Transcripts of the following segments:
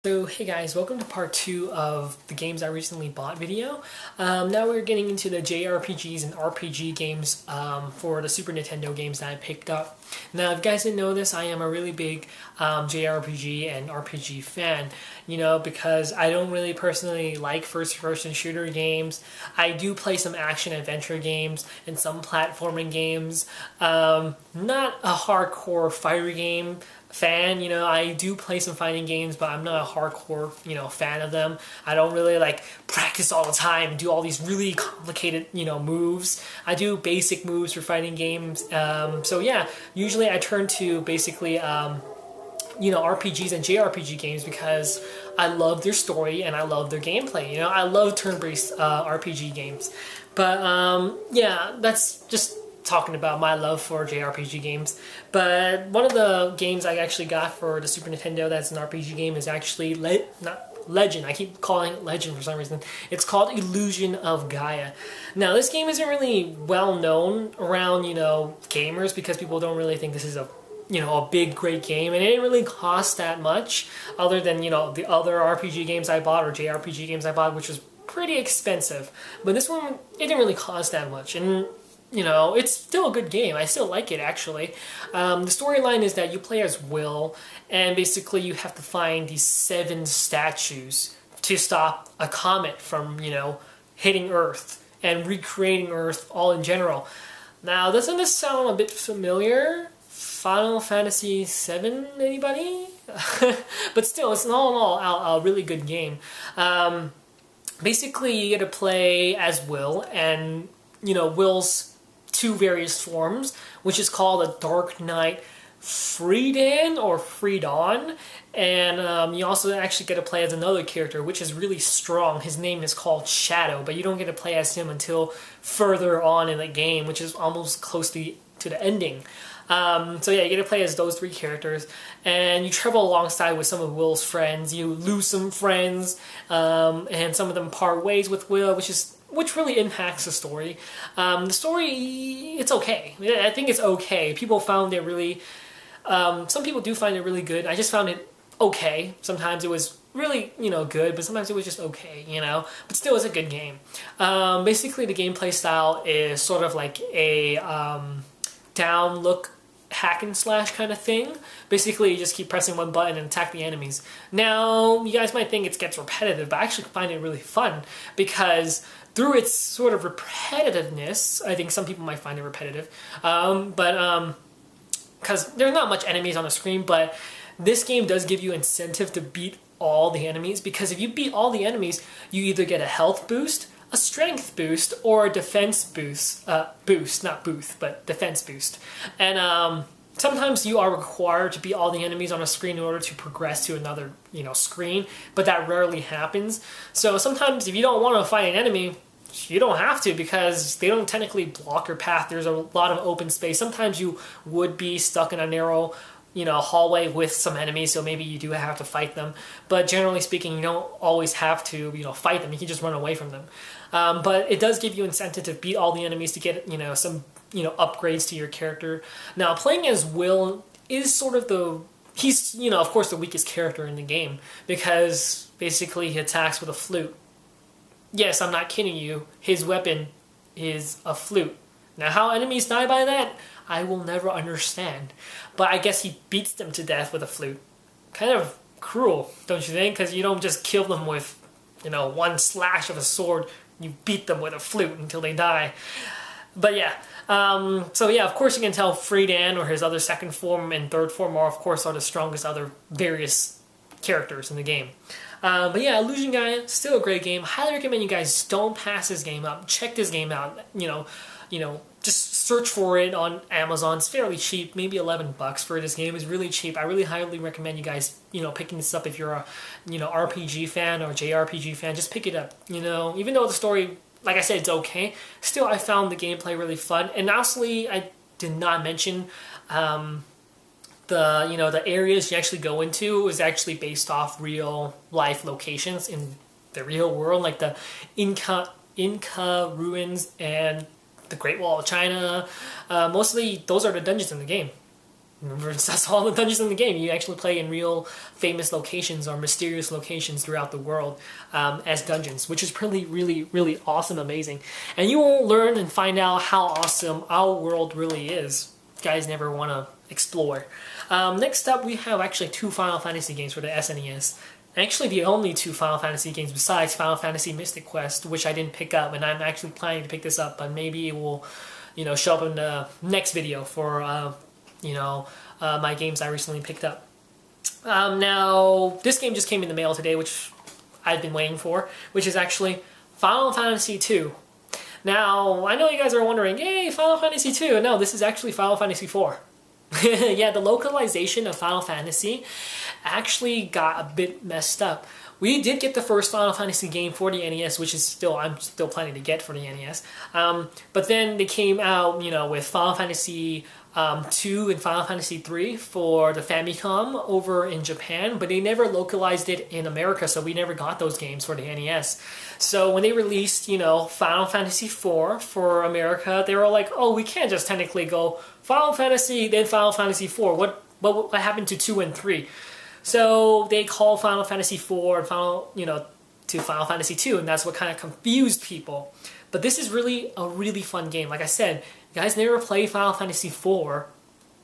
So hey guys, welcome to part 2 of the games I recently bought video. Now we're getting into the JRPGs and RPG games for the Super Nintendo games that I picked up. Now if you guys didn't know this, I am a really big JRPG and RPG fan, because I don't really personally like first-person shooter games. I do play some action-adventure games and some platforming games. Not a hardcore fighter game fan. I do play some fighting games, but I'm not a hardcore fan of them. I don't really practice all the time and do all these really complicated moves. I do basic moves for fighting games. So yeah, usually I turn to basically RPGs and JRPG games because I love their story and I love their gameplay. I love turn-based RPG games. But yeah, that's just talking about my love for JRPG games. But one of the games I actually got for the Super Nintendo that's an RPG game is actually not Legend. I keep calling it Legend for some reason. It's called Illusion of Gaia. Now this game isn't really well known around gamers because people don't really think this is a big great game, and it didn't really cost that much other than the other RPG games I bought or JRPG games I bought, which was pretty expensive. But this one, it didn't really cost that much, and it's still a good game. I still like it, actually. The storyline is that you play as Will, and basically you have to find these 7 statues to stop a comet from, hitting Earth and recreating Earth all in general. Now, doesn't this sound a bit familiar? Final Fantasy VII, anybody? But still, it's all in all a really good game. Basically, you get to play as Will, and, Will's 2 various forms, which is called a Dark Knight Freedan or Freedawn, and you also actually get to play as another character, which is really strong. His name is called Shadow, but you don't get to play as him until further on in the game, which is almost closely to the ending. So yeah, you get to play as those 3 characters, and you travel alongside with some of Will's friends. You lose some friends, and some of them part ways with Will, which really impacts the story. The story, it's okay. I think it's okay. People found it really, some people do find it really good. I just found it okay. Sometimes it was really, good, but sometimes it was just okay, But still, it's a good game. Basically, the gameplay style is sort of like a down look hack and slash kind of thing. Basically, you just keep pressing one button and attack the enemies. Now, you guys might think it gets repetitive, but I actually find it really fun because through its sort of repetitiveness, I think some people might find it repetitive, because there's not much enemies on the screen, but this game does give you incentive to beat all the enemies, because if you beat all the enemies, you either get a health boost, a strength boost, or a defense boost. Not boost, but defense boost. And sometimes you are required to beat all the enemies on a screen in order to progress to another, screen, but that rarely happens. So sometimes if you don't want to fight an enemy, you don't have to, because they don't technically block your path. There's a lot of open space. Sometimes you would be stuck in a narrow hallway with some enemies, so maybe you do have to fight them. But generally speaking, you don't always have to, fight them. You can just run away from them. But it does give you incentive to beat all the enemies to get, some, upgrades to your character. Now, playing as Will is sort of he's, of course, the weakest character in the game, because basically he attacks with a flute. Yes, I'm not kidding you. His weapon is a flute. Now, how enemies die by that, I will never understand. But I guess he beats them to death with a flute. Kind of cruel, don't you think? Because you don't just kill them with, one slash of a sword. You beat them with a flute until they die. But yeah. So yeah, of course you can tell Freedan, or his other second form and third form, are the strongest other various characters in the game. But yeah, Illusion Gaia, still a great game. Highly recommend you guys don't pass this game up. Check this game out. Just search for it on Amazon. It's fairly cheap, maybe $11 for this game. It's really cheap. I really highly recommend you guys, picking this up if you're a, RPG fan or JRPG fan. Just pick it up. Even though the story, like I said, it's okay. Still, I found the gameplay really fun. And honestly, I did not mention the areas you actually go into is actually based off real life locations in the real world, like the Inca ruins and the Great Wall of China. Mostly, those are the dungeons in the game. That's all the dungeons in the game. You actually play in real famous locations or mysterious locations throughout the world as dungeons, which is really awesome, amazing. And you will learn and find out how awesome our world really is. You guys never want to explore. Next up, we have actually 2 Final Fantasy games for the SNES. Actually, the only 2 Final Fantasy games besides Final Fantasy Mystic Quest, which I didn't pick up, and I'm actually planning to pick this up, but maybe it will, show up in the next video for my games I recently picked up. Now, this game just came in the mail today, which I've been waiting for, which is actually Final Fantasy II. Now, I know you guys are wondering, hey, Final Fantasy II. No, this is actually Final Fantasy IV. Yeah, the localization of Final Fantasy actually got a bit messed up. We did get the first Final Fantasy game for the NES, which is I'm still planning to get for the NES. But then they came out, with Final Fantasy 2 and Final Fantasy 3 for the Famicom over in Japan, but they never localized it in America, so we never got those games for the NES. So when they released, Final Fantasy 4 for America, they were like, oh, we can't just technically go Final Fantasy, then Final Fantasy 4. What happened to 2 and 3? So they called Final Fantasy 4 and to Final Fantasy 2, and that's what kind of confused people. But this is really a really fun game. Like I said, you guys never played Final Fantasy 4,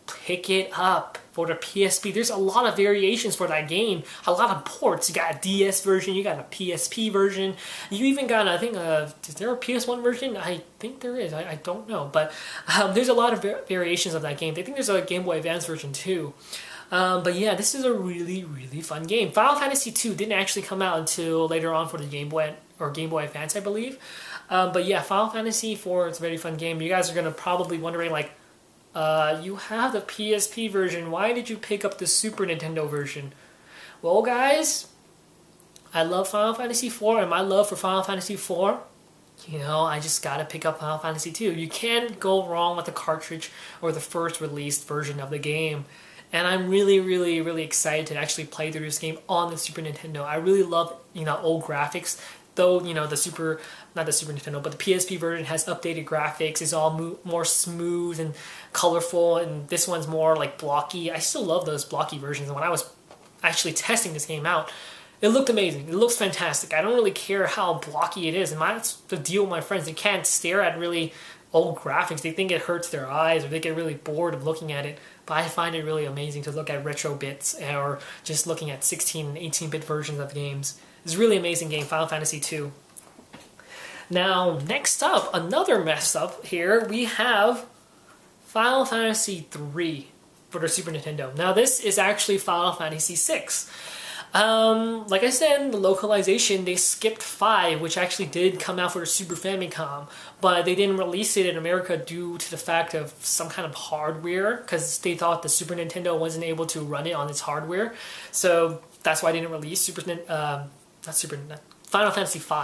pick it up for the PSP. There's a lot of variations for that game, a lot of ports. You got a DS version, you got a PSP version, you even got, I think, is there a PS1 version? I think there is, I don't know. But there's a lot of variations of that game. I think there's a Game Boy Advance version too. But yeah, this is a really fun game. Final Fantasy 2 didn't actually come out until later on for the Game Boy or Game Boy Advance, I believe. But yeah, Final Fantasy 4 is a very fun game. You guys are going to probably wondering, like, you have the PSP version. Why did you pick up the Super Nintendo version? Well, guys, I love Final Fantasy 4, and my love for Final Fantasy 4, I just gotta pick up Final Fantasy 2. You can't go wrong with the cartridge or the first released version of the game. And I'm really excited to actually play through this game on the Super Nintendo. I really love, old graphics. Though, not the Super Nintendo, but the PSP version has updated graphics. It's all more smooth and colorful, and this one's more like blocky. I still love those blocky versions. And when I was actually testing this game out, it looked amazing. It looks fantastic. I don't really care how blocky it is. And that's the deal with my friends. They can't stare at really old graphics. They think it hurts their eyes, or they get really bored of looking at it. But I find it really amazing to look at retro bits, or just looking at 16 and 18-bit versions of games. It's a really amazing game, Final Fantasy II. Now, next up, another mess up here, we have Final Fantasy III for the Super Nintendo. Now, this is actually Final Fantasy VI. Like I said, the localization, they skipped 5, which actually did come out for the Super Famicom, but they didn't release it in America due to the fact of some kind of hardware, because they thought the Super Nintendo wasn't able to run it on its hardware. So that's why they didn't release Final Fantasy V.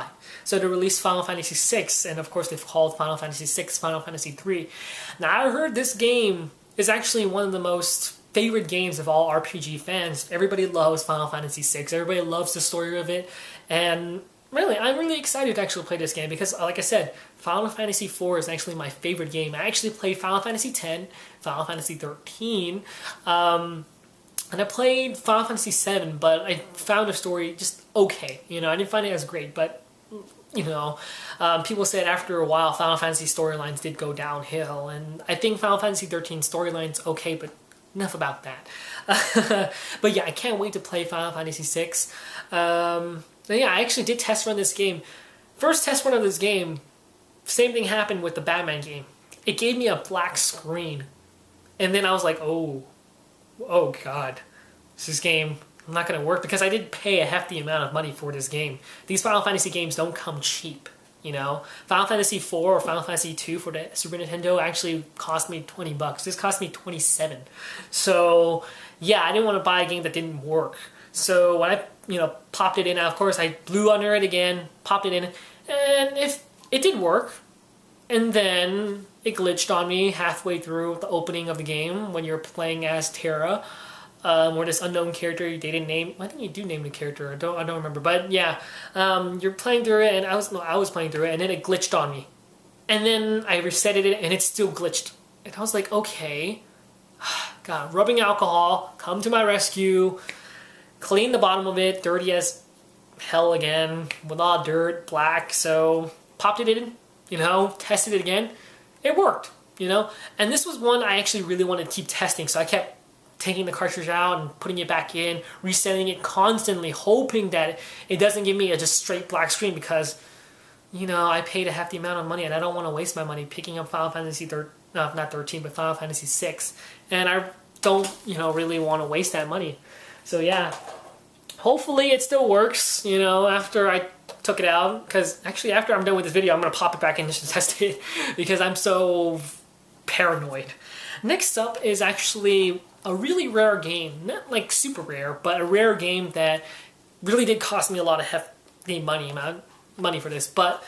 So they released Final Fantasy VI, and of course they've called Final Fantasy VI Final Fantasy III. Now, I heard this game is actually one of the most favorite games of all RPG fans. Everybody loves Final Fantasy VI. Everybody loves the story of it. And really, I'm really excited to actually play this game because, like I said, Final Fantasy IV is actually my favorite game. I actually played Final Fantasy X, Final Fantasy XIII, and I played Final Fantasy VII, but I found the story just okay. I didn't find it as great, but people said after a while Final Fantasy storylines did go downhill, and I think Final Fantasy XIII storyline's okay, but enough about that. But yeah, I can't wait to play Final Fantasy VI. Yeah, I actually did test run this game. First test run of this game, same thing happened with the Batman game. It gave me a black screen, and then I was like, oh god, this game, I'm not going to work, because I did pay a hefty amount of money for this game. These Final Fantasy games don't come cheap, Final Fantasy IV or Final Fantasy II for the Super Nintendo actually cost me $20. This cost me $27. So, yeah, I didn't want to buy a game that didn't work. So when I, popped it in, of course, I blew under it again, popped it in, and it did work. And then it glitched on me halfway through the opening of the game when you're playing as Terra, or this unknown character they didn't name. I think you do name the character. I don't remember. But yeah, you're playing through it, and I was playing through it, and then it glitched on me. And then I resetted it, and it still glitched. And I was like, okay, got rubbing alcohol, come to my rescue, clean the bottom of it, dirty as hell again, with a lot of dirt, black, so popped it in, tested it again. It worked, And this was one I actually really wanted to keep testing, so I kept taking the cartridge out and putting it back in, resetting it constantly, hoping that it doesn't give me a just straight black screen because, I paid a hefty amount of money and I don't want to waste my money picking up Final Fantasy not 13, but Final Fantasy 6. And I don't, really want to waste that money. So yeah, hopefully it still works, after I took it out. Because actually after I'm done with this video, I'm going to pop it back in just to test it because I'm so paranoid. Next up is actually a really rare game. Not like super rare, but a rare game that really did cost me a lot of hefty money for this. But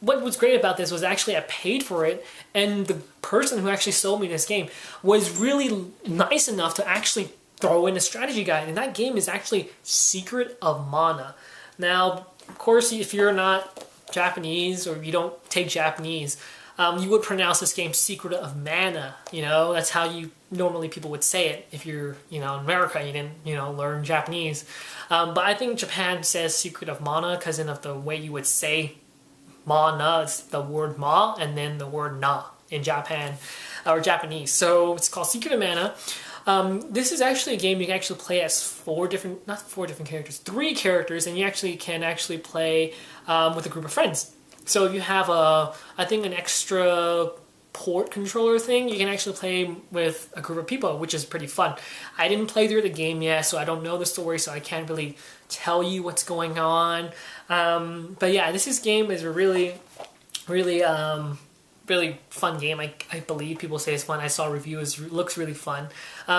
what was great about this was actually I paid for it, and the person who actually sold me this game was really nice enough to actually throw in a strategy guide, and that game is actually Secret of Mana. Now, of course, if you're not Japanese or you don't take Japanese, you would pronounce this game Secret of Mana. That's how normally people would say it. If you're, in America, you didn't, learn Japanese. But I think Japan says Secret of Mana because of the way you would say mana, it's the word ma and then the word na in Japan or Japanese. So it's called Secret of Mana. This is actually a game you can actually play as three characters, and you can play with a group of friends. So if you have I think an extra port controller thing, you can actually play with a group of people, which is pretty fun. I didn't play through the game yet, so I don't know the story, so I can't really tell you what's going on. But yeah, this game is a really, really, really fun game. I believe people say it's fun. I saw reviews. It looks really fun.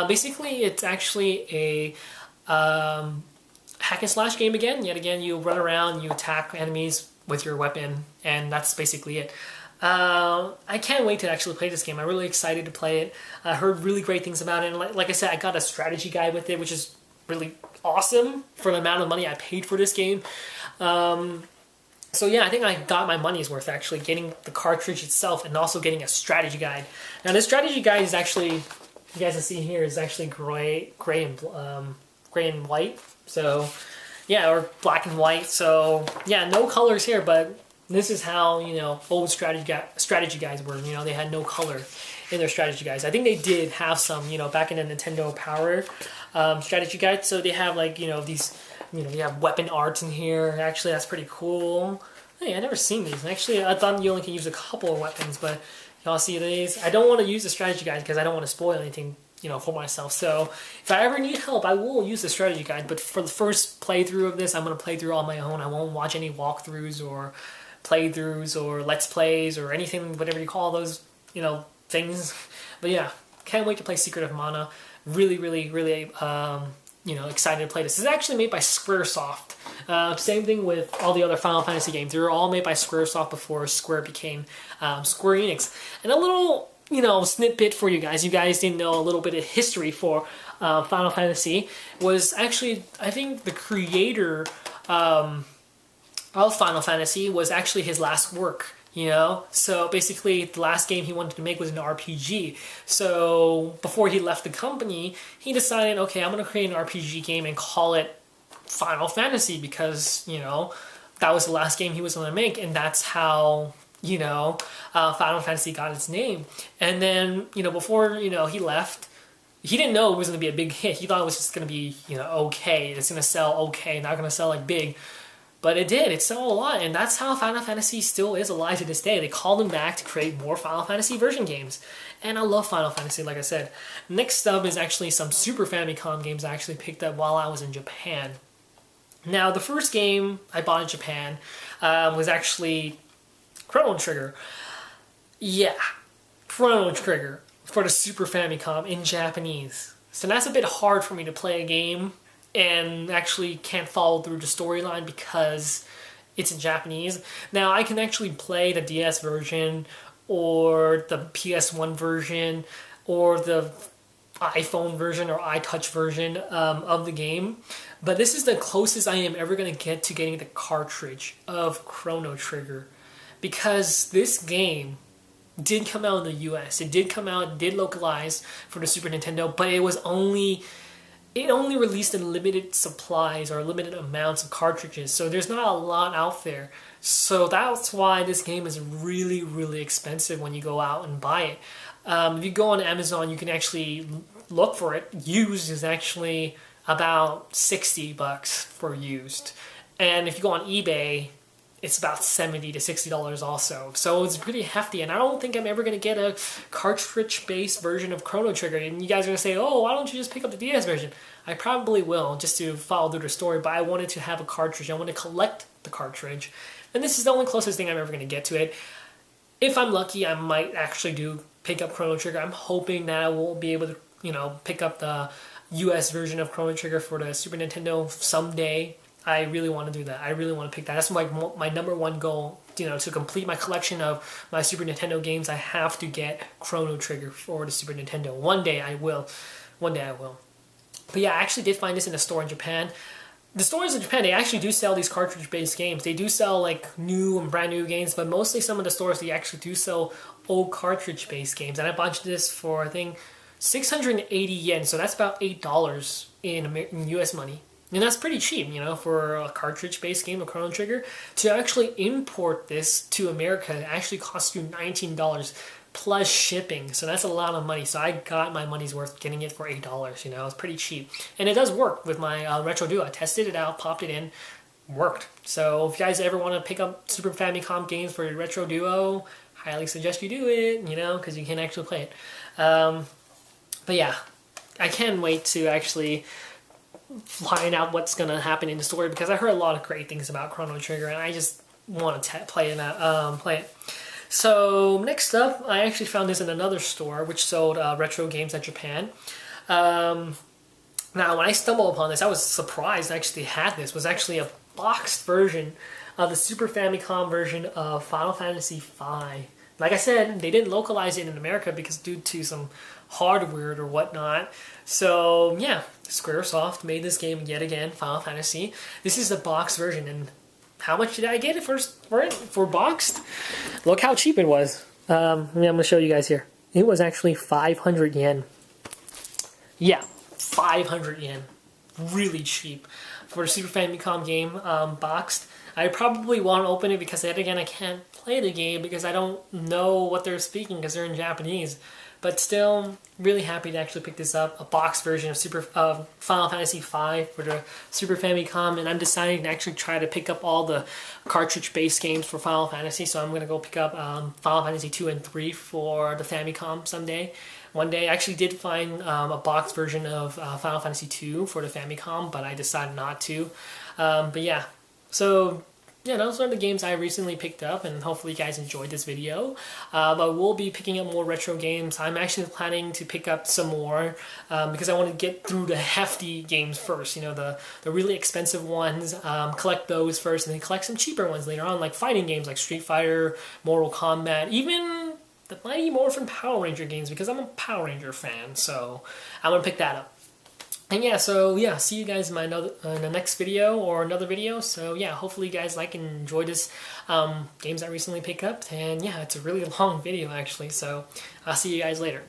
Basically, it's actually a hack and slash game again. Yet again, you run around, you attack enemies with your weapon, and that's basically it. I can't wait to actually play this game. I'm really excited to play it. I heard really great things about it. And like I said, I got a strategy guide with it, which is really awesome for the amount of money I paid for this game. So yeah, I think I got my money's worth actually getting the cartridge itself and also getting a strategy guide. Now this strategy guide is actually, you guys can see here, is actually gray and white. So yeah, or black and white. So yeah, no colors here, but this is how, old strategy guides were. They had no color in their strategy guides. I think they did have some, back in the Nintendo Power strategy guide. So they have like, these, you have weapon arts in here. Actually, that's pretty cool. Hey, I never seen these. Actually, I thought you only can use a couple of weapons, but y'all see these? I don't want to use the strategy guide because I don't want to spoil anything, for myself. So if I ever need help, I will use the strategy guide. But for the first playthrough of this, I'm going to play through on my own. I won't watch any walkthroughs or playthroughs or let's plays or anything, whatever you call those, things. But yeah, can't wait to play Secret of Mana. Really, really, really, excited to play this. This is actually made by Squaresoft. Same thing with all the other Final Fantasy games. They were all made by Squaresoft before Square became Square Enix. And a little, snippet for you guys. You guys didn't know a little bit of history for Final Fantasy. Was actually, I think the creator of Final Fantasy was actually his last work. So basically the last game he wanted to make was an RPG. So before he left the company, he decided, okay, I'm going to create an RPG game and call it Final Fantasy because, that was the last game he was going to make, and that's how, Final Fantasy got its name. And then, before, he left, he didn't know it was going to be a big hit. He thought it was just going to be, okay. It's going to sell okay, not going to sell like big. But it did. It sold a lot, and that's how Final Fantasy still is alive to this day. They called him back to create more Final Fantasy version games. And I love Final Fantasy, like I said. Next up is actually some Super Famicom games I actually picked up while I was in Japan. Now, the first game I bought in Japan was actually Chrono Trigger. Yeah, Chrono Trigger for the Super Famicom in Japanese. So that's a bit hard for me to play a game and actually can't follow through the storyline because it's in Japanese. Now, I can actually play the DS version or the PS1 version or the iPhone version or iTouch version of the game, but this is the closest I am ever going to get to getting the cartridge of Chrono Trigger because this game did come out in the US. It did come out, did localize for the Super Nintendo, but it only released in limited supplies or limited amounts of cartridges, so there's not a lot out there. So that's why this game is really, really expensive when you go out and buy it. If you go on Amazon, you can actually look for it. Used is actually about 60 bucks for used. And if you go on eBay, it's about $70 to $60 also. So it's pretty hefty, and I don't think I'm ever going to get a cartridge-based version of Chrono Trigger. And you guys are going to say, oh, why don't you just pick up the DS version? I probably will, just to follow through the story, but I wanted to have a cartridge. I want to collect the cartridge. And this is the only closest thing I'm ever going to get to it. If I'm lucky, I might actually pick up Chrono Trigger. I'm hoping that I will be able to, pick up the US version of Chrono Trigger for the Super Nintendo someday. I really want to do that. I really want to pick that. That's my number one goal. To complete my collection of my Super Nintendo games, I have to get Chrono Trigger for the Super Nintendo. One day I will. One day I will. But yeah, I actually did find this in a store in Japan. The stores in Japan, they actually do sell these cartridge-based games. They do sell like new and brand new games, but mostly some of the stores, they actually do sell old cartridge-based games. And I bought this for, I think, 680 yen, so that's about $8 in US money. And that's pretty cheap, for a cartridge-based game of Chrono Trigger. To actually import this to America, it actually costs you $19 plus shipping. So that's a lot of money. So I got my money's worth getting it for $8, It's pretty cheap. And it does work with my Retro Duo. I tested it out, popped it in, worked. So if you guys ever want to pick up Super Famicom games for your Retro Duo, highly suggest you do it, because you can actually play it. But yeah, I can't wait to actually find out what's going to happen in the story, because I heard a lot of great things about Chrono Trigger, and I just want to play it. So next up, I actually found this in another store which sold retro games at Japan. Now, when I stumbled upon this, I was surprised I actually had this. It was actually a boxed version of the Super Famicom version of Final Fantasy V. Like I said, they didn't localize it in America because due to some hardware or whatnot. So yeah, Squaresoft made this game yet again, Final Fantasy. This is the boxed version, and how much did I get it for boxed? Look how cheap it was. I'm going to show you guys here. It was actually 500 yen. Yeah, 500 yen. Really cheap for a Super Famicom game boxed. I probably won't open it because, yet again, I can't play the game because I don't know what they're speaking because they're in Japanese. But still, really happy to actually pick this up, a boxed version of Final Fantasy V for the Super Famicom, and I'm deciding to actually try to pick up all the cartridge-based games for Final Fantasy, so I'm going to go pick up Final Fantasy 2 and 3 for the Famicom someday. One day, I actually did find a boxed version of Final Fantasy 2 for the Famicom, but I decided not to. But yeah, so yeah, those are the games I recently picked up, and hopefully you guys enjoyed this video. But we'll be picking up more retro games. I'm actually planning to pick up some more because I want to get through the hefty games first, the really expensive ones, collect those first, and then collect some cheaper ones later on, like fighting games like Street Fighter, Mortal Kombat, even the Mighty Morphin Power Ranger games, because I'm a Power Ranger fan, so I'm going to pick that up. And yeah, so yeah, see you guys in the next video or another video. So yeah, hopefully you guys like and enjoy this games I recently picked up. And yeah, it's a really long video actually. So I'll see you guys later.